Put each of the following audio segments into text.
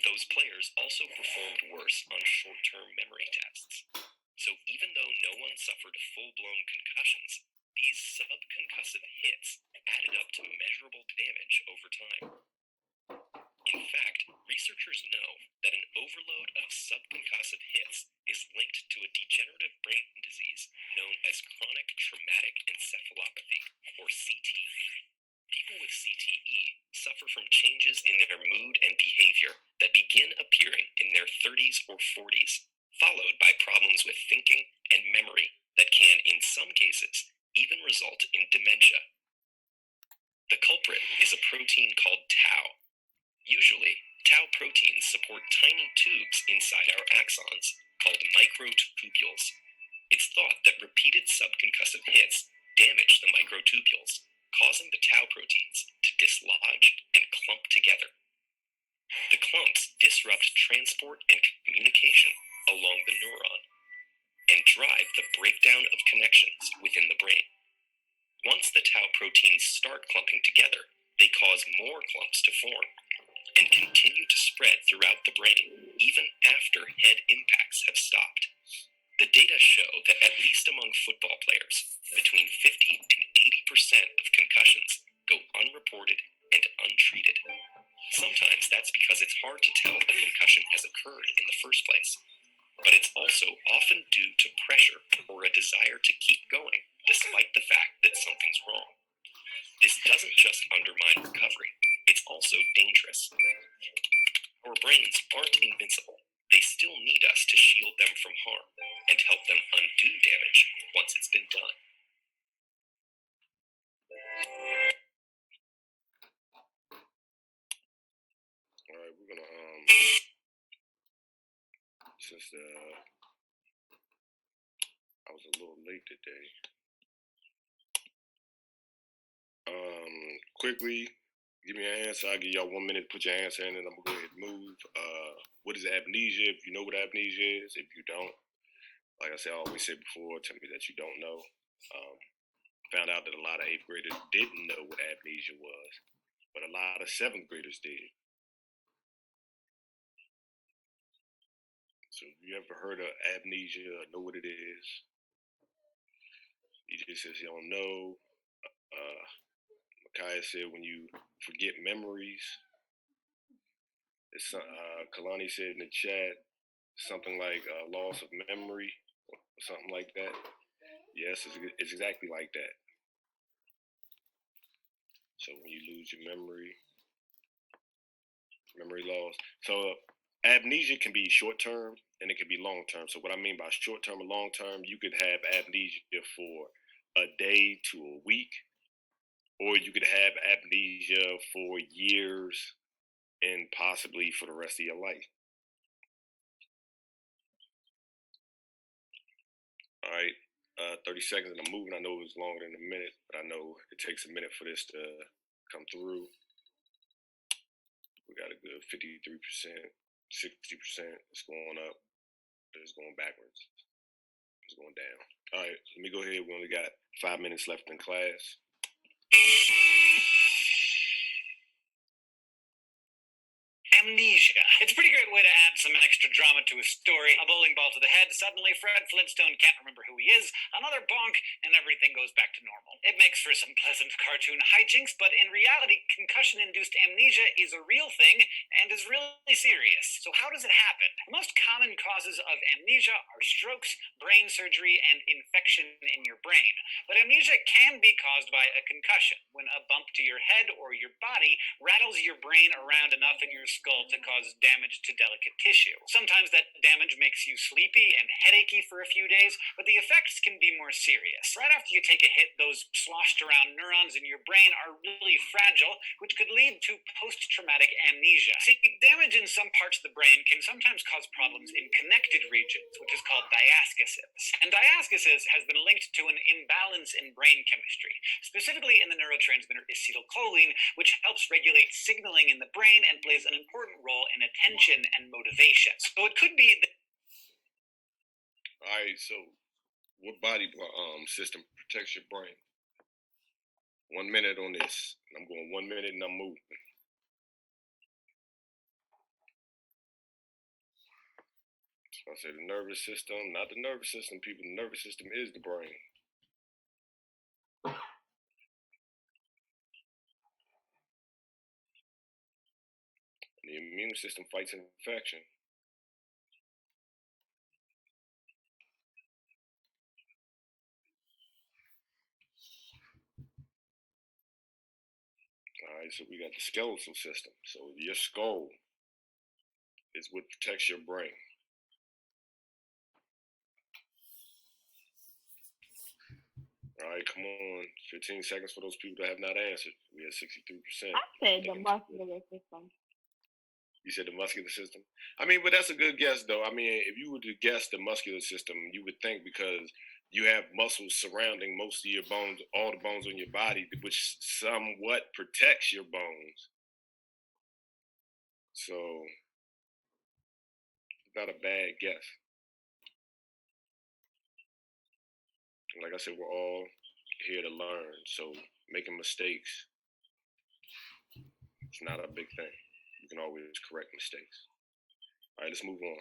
Those players also performed worse on short-term memory tests. So even though no one suffered full-blown concussions, these subconcussive hits added up to measurable damage over time. In fact, researchers know that an overload of subconcussive hits is linked to a degenerative brain disease known as chronic traumatic encephalopathy, or CTE. People with CTE suffer from changes in their mood and behavior that begin appearing in their 30s or 40s, followed by problems with thinking and memory that can, in some cases, even result in dementia. The culprit is a protein called tau. Usually, tau proteins support tiny tubes inside our axons, called microtubules. It's thought that repeated subconcussive hits damage the microtubules, causing the tau proteins to dislodge and clump together. The clumps disrupt transport and communication along the neuron and drive the breakdown of connections within the brain. Once the tau proteins start clumping together, they cause more clumps to form and continue to spread throughout the brain even after head impacts have stopped. The data show that at least among football players, between 50 to 80% of concussions go unreported and untreated. Sometimes that's because it's hard to tell a concussion has occurred in the first place, but it's also often due to pressure or a desire to keep going despite the fact that something's wrong. This doesn't just undermine recovery, it's also dangerous. Our brains aren't invincible. They still need us to shield them from harm and help them undo damage once it's been done. All right, we're gonna since I was a little late today. Quickly, give me an answer. I'll give y'all 1 minute to put your answer in, and I'm gonna go ahead and move. What is amnesia? If you know what amnesia is, if you don't, like I said, I always said before, tell me that you don't know. Found out that a lot of 8th graders didn't know what amnesia was, but a lot of 7th graders did. So if you ever heard of amnesia or know what it is, he just says he don't know. Kaya said when you forget memories. It's Kalani said in the chat something like loss of memory or something like that. Yes, it's exactly like that. So when you lose your memory loss. So amnesia can be short term and it can be long term. So what I mean by short term and long term, you could have amnesia for a day to a week, or you could have amnesia for years and possibly for the rest of your life. All right, 30 seconds and I'm moving. I know it was longer than a minute, but I know it takes a minute for this to come through. We got a good 53%, 60%. It's going up. It's going backwards. It's going down. All right, let me go ahead. We only got 5 minutes left in class. Amnesia. It's a pretty great way to add some extra drama to a story. A bowling ball to the head, suddenly Fred Flintstone can't remember who he is, another bonk, and everything goes back to normal. It makes for some pleasant cartoon hijinks, but in reality, concussion-induced amnesia is a real thing and is really serious. So how does it happen? The most common causes of amnesia are strokes, brain surgery, and infection in your brain. But amnesia can be caused by a concussion, when a bump to your head or your body rattles your brain around enough in your skull to cause damage to delicate tissue. Sometimes that damage makes you sleepy and headachy for a few days, but the effects can be more serious. Right after you take a hit, those sloshed around neurons in your brain are really fragile, which could lead to post-traumatic amnesia. See, damage in some parts of the brain can sometimes cause problems in connected regions, which is called diascosis. And diascosis has been linked to an imbalance in brain chemistry, specifically in the neurotransmitter acetylcholine, which helps regulate signaling in the brain and plays an important role in attention and motivation. So it could be All right, so what body system protects your brain? 1 minute on this. I'm going 1 minute and I'm moving. I say the nervous system, not the nervous system, people. The nervous system is the brain. The immune system fights infection. All right, so we got the skeletal system. So your skull is what protects your brain. All right, come on. 15 seconds for those people that have not answered. We had 63%. I said the muscular system. You said the muscular system? I mean, but that's a good guess, though. I mean, if you were to guess the muscular system, you would think because you have muscles surrounding most of your bones, all the bones on your body, which somewhat protects your bones. So, not a bad guess. Like I said, we're all here to learn. So, making mistakes, it's not a big thing. You can always correct mistakes. All right, let's move on.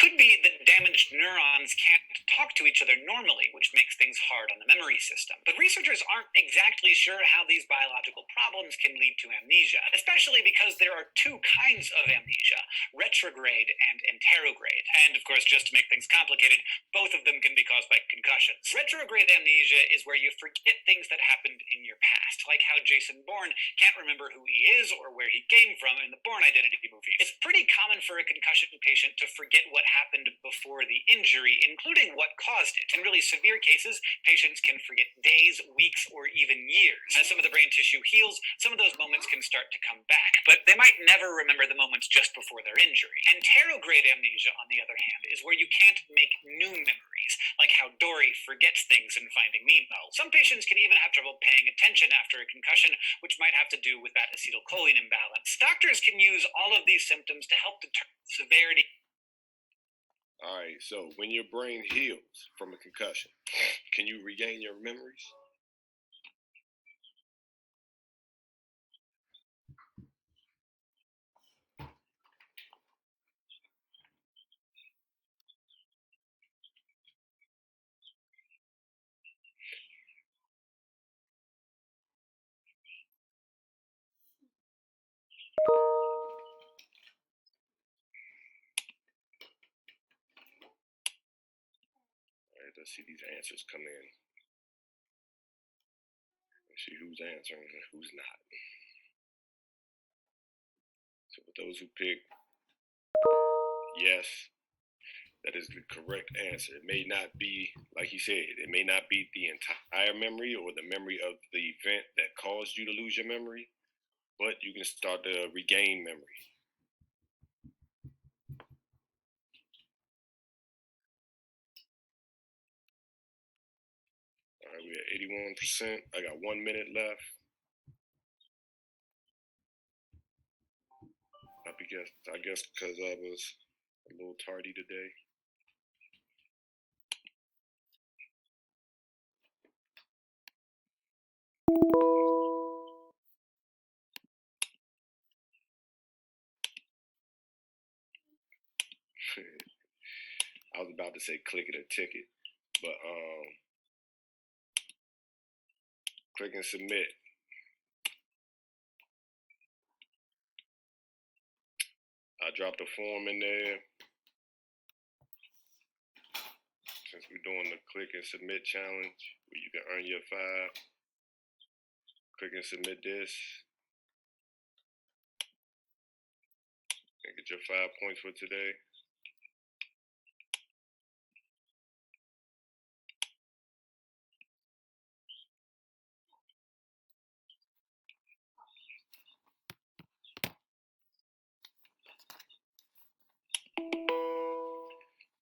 Could be that damaged neurons can't talk to each other normally, which makes things hard on the memory system. But researchers aren't exactly sure how these biological problems can lead to amnesia, especially because there are two kinds of amnesia, retrograde and anterograde. And of course, just to make things complicated, both of them can be caused by concussions. Retrograde amnesia is where you forget things that happened in your past, like how Jason Bourne can't remember who he is or where he came from in the Bourne Identity movies. It's pretty common for a concussion patient to forget what happened before the injury, including what caused it. In really severe cases, patients can forget days, weeks, or even years. As some of the brain tissue heals, some of those moments can start to come back, but they might never remember the moments just before their injury. Anterograde amnesia, on the other hand, is where you can't make new memories, like how Dory forgets things in Finding Nemo. Some patients can even have trouble paying attention after a concussion, which might have to do with that acetylcholine imbalance. Doctors can use all of these symptoms to help determine severity. All right, so when your brain heals from a concussion, can you regain your memories? All right, let's see these answers come in. Let's see who's answering and who's not. So for those who pick yes, that is the correct answer. It may not be, like he said, it may not be the entire memory or the memory of the event that caused you to lose your memory, but you can start to regain memory. All right, we're at 81%. I got 1 minute left. I guess because I was a little tardy today. I was about to say click it or ticket, but click and submit. I dropped a form in there. Since we're doing the click and submit challenge, where you can earn your 5. Click and submit this. And get your 5 points for today.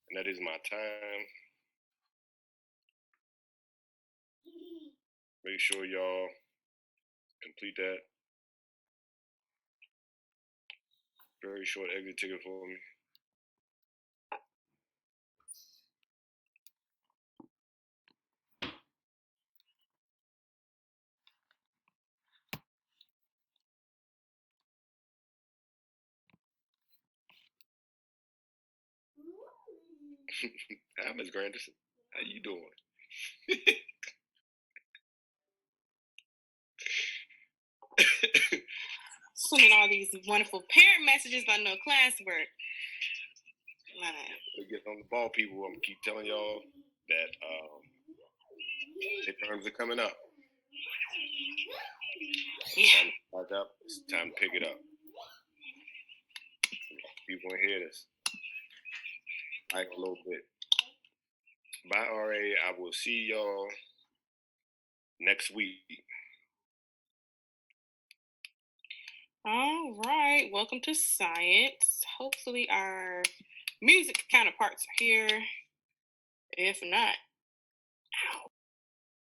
And that is my time. Make sure y'all complete that. Very short exit ticket for me. Hi, Miss Granderson. How you doing? Sending all these wonderful parent messages about no classwork. To get on the ball, people. I'm gonna keep telling y'all that midterms are coming up. Yeah. It's time to pick it up. People want to hear this. Like a little bit. Bye, RA. I will see y'all next week. All right. Welcome to Science. Hopefully our music counterparts are here. If not,